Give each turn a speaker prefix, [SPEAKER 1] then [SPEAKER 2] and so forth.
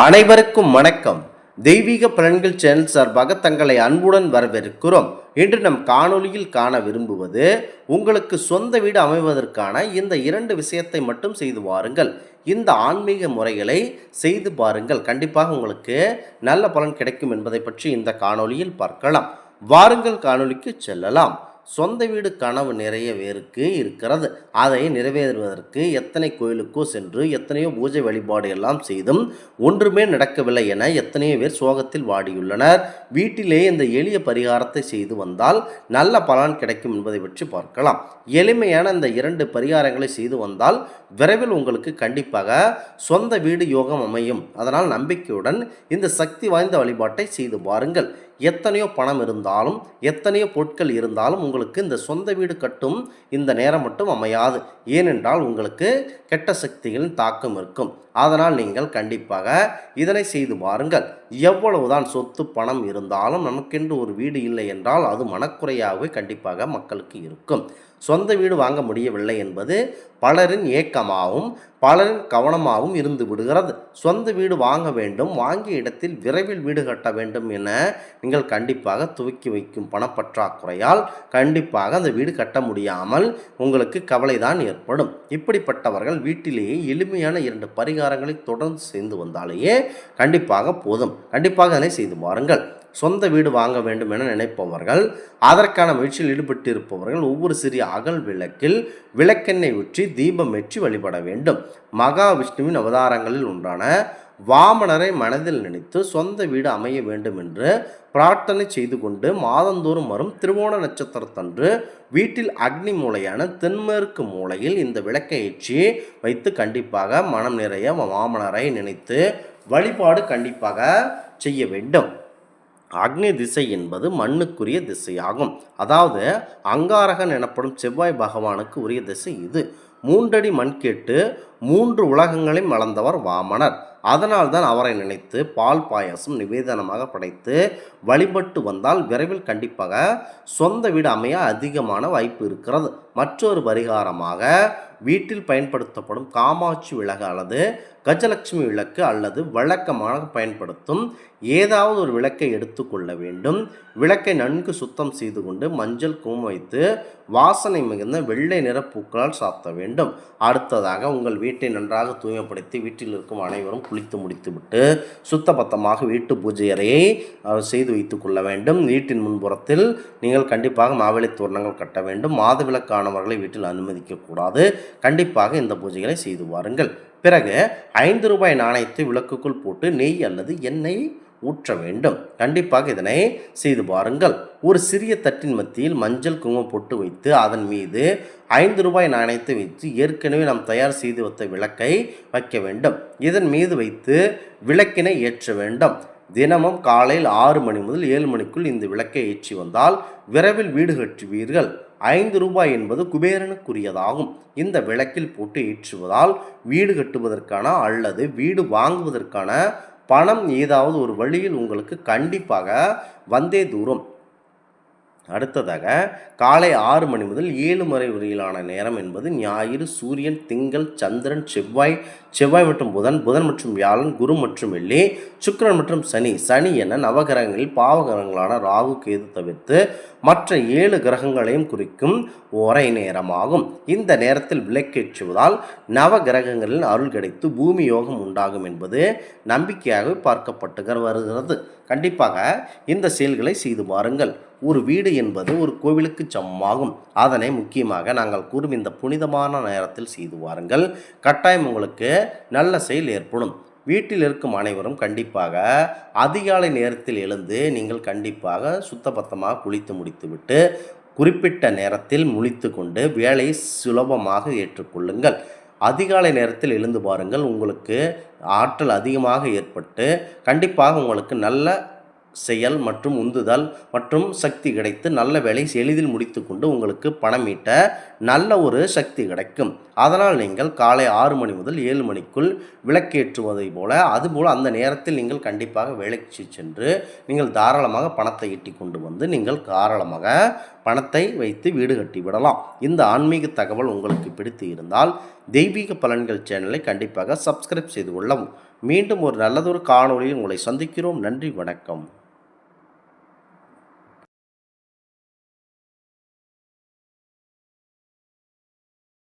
[SPEAKER 1] அனைவருக்கும் வணக்கம். தெய்வீக பலன்கள் சேனல் சார்பாக தங்களை அன்புடன் வரவேற்கிறோம். இன்று நம் காணொளியில் காண விரும்புவது உங்களுக்கு சொந்த வீடு அமைவதற்கான இந்த 2 விஷயத்தை மட்டும் செய்து வாருங்கள். இந்த ஆன்மீக முறைகளை செய்து பாருங்கள். கண்டிப்பாக உங்களுக்கு நல்ல பலன் கிடைக்கும் என்பதை பற்றி இந்த காணொளியில் பார்க்கலாம். வாருங்கள் காணொளிக்கு செல்லலாம். சொந்த வீடு கனவு நிறைய பேருக்கு இருக்கிறது. அதை நிறைவேறுவதற்கு எத்தனை கோயிலுக்கோ சென்று எத்தனையோ பூஜை வழிபாடு எல்லாம் செய்தும் ஒன்றுமே நடக்கவில்லை என எத்தனையோ பேர் சோகத்தில் வாடியுள்ளனர். வீட்டிலே இந்த எளிய பரிகாரத்தை செய்து வந்தால் நல்ல பலன் கிடைக்கும் என்பதை பற்றி பார்க்கலாம். எளிமையான இந்த 2 பரிகாரங்களை செய்து வந்தால் விரைவில் உங்களுக்கு கண்டிப்பாக சொந்த வீடு யோகம் அமையும். அதனால் நம்பிக்கையுடன் இந்த சக்தி வாய்ந்த வழிபாட்டை செய்து பாருங்கள். எத்தனையோ பணம் இருந்தாலும் எத்தனையோ பொருட்கள் இருந்தாலும் உங்களுக்கு இந்த சொந்த வீடு கட்டும் இந்த நேரம் மட்டும் அமையாது. ஏனென்றால் உங்களுக்கு கெட்ட சக்திகளின் தாக்கம் இருக்கும். அதனால் நீங்கள் கண்டிப்பாக இதனை செய்து பாருங்கள். எவ்வளவுதான் சொத்து பணம் இருந்தாலும் நமக்கென்று ஒரு வீடு இல்லை என்றால் அது மனக்குறையாகவே கண்டிப்பாக மக்களுக்கு இருக்கும். சொந்த வீடு வாங்க முடியவில்லை என்பது பலரின் ஏக்கமாகவும் பலரின் கவனமாகவும் இருந்து விடுகிறது. சொந்த வீடு வாங்க வேண்டும், வாங்கிய இடத்தில் விரைவில் வீடு கட்ட வேண்டும் என நீங்கள் கண்டிப்பாக துவக்கி வைக்கும் பணப்பற்றாக்குறையால் கண்டிப்பாக அந்த வீடு கட்ட முடியாமல் உங்களுக்கு கவலைதான் ஏற்படும். இப்படிப்பட்டவர்கள் வீட்டிலேயே எளிமையான 2 பரிகாரங்களை தொடர்ந்து செய்து வந்தாலேயே கண்டிப்பாக போதும். கண்டிப்பாக அதனை செய்து பாருங்கள். சொந்த வீடு வாங்க வேண்டும் என நினைப்பவர்கள், அதற்கான முயற்சியில் ஈடுபட்டு இருப்பவர்கள் ஒவ்வொரு சிறிய அகல் விளக்கில் விளக்கெண்ணெய் ஊற்றி தீபம் ஏற்றி வழிபட வேண்டும். மகாவிஷ்ணுவின் அவதாரங்களில் ஒன்றான வாமனரை மனதில் நினைத்து சொந்த வீடு அமைய வேண்டும் என்று பிரார்த்தனை செய்து கொண்டு மாதந்தோறும் வரும் திருவோண நட்சத்திரத்தன்று வீட்டில் அக்னி மூலையான தென்மேற்கு மூலையில் இந்த விளக்கை ஏற்றி வைத்து கண்டிப்பாக மனம் நிறைய வாமனரை நினைத்து வழிபாடு கண்டிப்பாக செய்ய வேண்டும். அக்னி திசை என்பது மண்ணுக்குரிய திசையாகும். அதாவது அங்காரகன் எனப்படும் செவ்வாய் பகவானுக்கு உரிய திசை இது. 3 அடி மண் கேட்டு 3 உலகங்களையும் அளந்தவர் வாமனர். அதனால்தான் அவரை நினைத்து பால் பாயாசம் நிவேதனமாக படைத்து வழிபட்டு வந்தால் விரைவில் கண்டிப்பாக சொந்த வீடு அமைய அதிகமான வாய்ப்பு இருக்கிறது. மற்றொரு பரிகாரமாக வீட்டில் பயன்படுத்தப்படும் காமாட்சி விளக்கு அல்லது கஜலட்சுமி விளக்கு அல்லது வழக்கமாக பயன்படுத்தும் ஏதாவது ஒரு விளக்கை எடுத்துக்கொள்ள வேண்டும். விளக்கை நன்கு சுத்தம் செய்து கொண்டு மஞ்சள் குங்குமம் வைத்து வாசனை மிகுந்த வெள்ளை நிற பூக்களால் சாத்த வேண்டும். அடுத்ததாக உங்கள் வீட்டை நன்றாக தூய்மைப்படுத்தி வீட்டில் இருக்கும் அனைவரும் குளித்து முடித்துவிட்டு சுத்தபத்தமாக வீட்டு பூஜை அறையை செய்து வைத்து கொள்ள வேண்டும். வீட்டின் முன்புறத்தில் நீங்கள் கண்டிப்பாக மாவிளை தோரணங்கள் கட்ட வேண்டும். மாதவிலக்கானவர்களை வீட்டில் அனுமதிக்கக்கூடாது. கண்டிப்பாக இந்த பூஜைகளை செய்து வாருங்கள். பிறகு 5 ரூபாய் நாணயத்தை விளக்குக்குள் போட்டு நெய் அல்லது எண்ணெய் ஊற்ற வேண்டும். கண்டிப்பாக இதனை செய்து பாருங்கள். ஒரு சிறிய தட்டின் மத்தியில் மஞ்சள் குங்குமம் போட்டு வைத்து அதன் மீது 5 ரூபாய் நாணயத்தை வைத்து ஏற்கனவே நாம் தயார் செய்து வைத்த விளக்கை வைக்க வேண்டும். இதன் மீது வைத்து விளக்கினை ஏற்ற வேண்டும். தினமும் காலையில் 6 மணி முதல் 7 மணிக்குள் இந்த விளக்கை ஏற்றி வந்தால் விரைவில் வீடு கட்டுவீர்கள். 5 ரூபாய் என்பது குபேரனுக்குரியதாகும். இந்த விளக்கில் போட்டு ஏற்றுவதால் வீடு கட்டுவதற்கான அல்லது வீடு வாங்குவதற்கான பணம் ஏதாவது ஒரு வழியில் உங்களுக்கு கண்டிப்பாக வந்தே தூரும். அடுத்ததாக காலை 6 மணி முதல் 7 மணி வரையிலான நேரம் என்பது ஞாயிறு, சூரியன், திங்கள், சந்திரன், செவ்வாய் மற்றும் புதன் மற்றும் வியாழன், குரு மற்றும் வெள்ளி, சுக்கிரன் மற்றும் சனி என நவகிரகங்களில் பாவகிரகங்களான ராகு, கேது தவிர்த்து மற்ற 7 கிரகங்களையும் குறிக்கும் ஒரே நேரமாகும். இந்த நேரத்தில் விளக்கேற்றுவதால் நவ கிரகங்களில் அருள் கிடைத்து பூமி யோகம் உண்டாகும் என்பது நம்பிக்கையாக பார்க்கப்பட்டு வருகிறது. கண்டிப்பாக இந்த செயல்களை செய்து பாருங்கள். ஒரு வீடு என்பது ஒரு கோவிலுக்கு சமமாகும். அதனை முக்கியமாக நாங்கள் கூறும் இந்த புனிதமான நேரத்தில் செய்து வாருங்கள். கட்டாயம் உங்களுக்கு நல்ல செயல் ஏற்படும். வீட்டில் இருக்கும் அனைவரும் கண்டிப்பாக அதிகாலை நேரத்தில் எழுந்து நீங்கள் கண்டிப்பாக சுத்தபத்தமாக குளித்து முடித்துவிட்டு குறிப்பிட்ட நேரத்தில் முழித்து கொண்டு வேலையை சுலபமாக ஏற்றுக்கொள்ளுங்கள். அதிகாலை நேரத்தில் எழுந்து பாருங்கள். உங்களுக்கு ஆற்றல் அதிகமாக ஏற்பட்டு கண்டிப்பாக உங்களுக்கு நல்ல செயல் மற்றும் உந்துதல் மற்றும் சக்தி கிடைத்து நல்ல வேலை எளிதில் முடித்து கொண்டு உங்களுக்கு பணம் ஈட்ட நல்ல ஒரு சக்தி கிடைக்கும். அதனால் நீங்கள் காலை 6 மணி முதல் 7 மணிக்குள் விளக்கேற்றுவதை போல அதுபோல் அந்த நேரத்தில் நீங்கள் கண்டிப்பாக வேலைக்கு சென்று நீங்கள் தாராளமாக பணத்தை ஈட்டி கொண்டு வந்து நீங்கள் தாராளமாக பணத்தை வைத்து வீடு கட்டிவிடலாம். இந்த ஆன்மீக தகவல் உங்களுக்கு பிடித்து இருந்தால் தெய்வீக பலன்கள் சேனலை கண்டிப்பாக சப்ஸ்கிரைப் செய்து கொள்ளவும். மீண்டும் ஒரு நல்லதொரு காணொளியில் உங்களை சந்திக்கிறோம். நன்றி, வணக்கம்.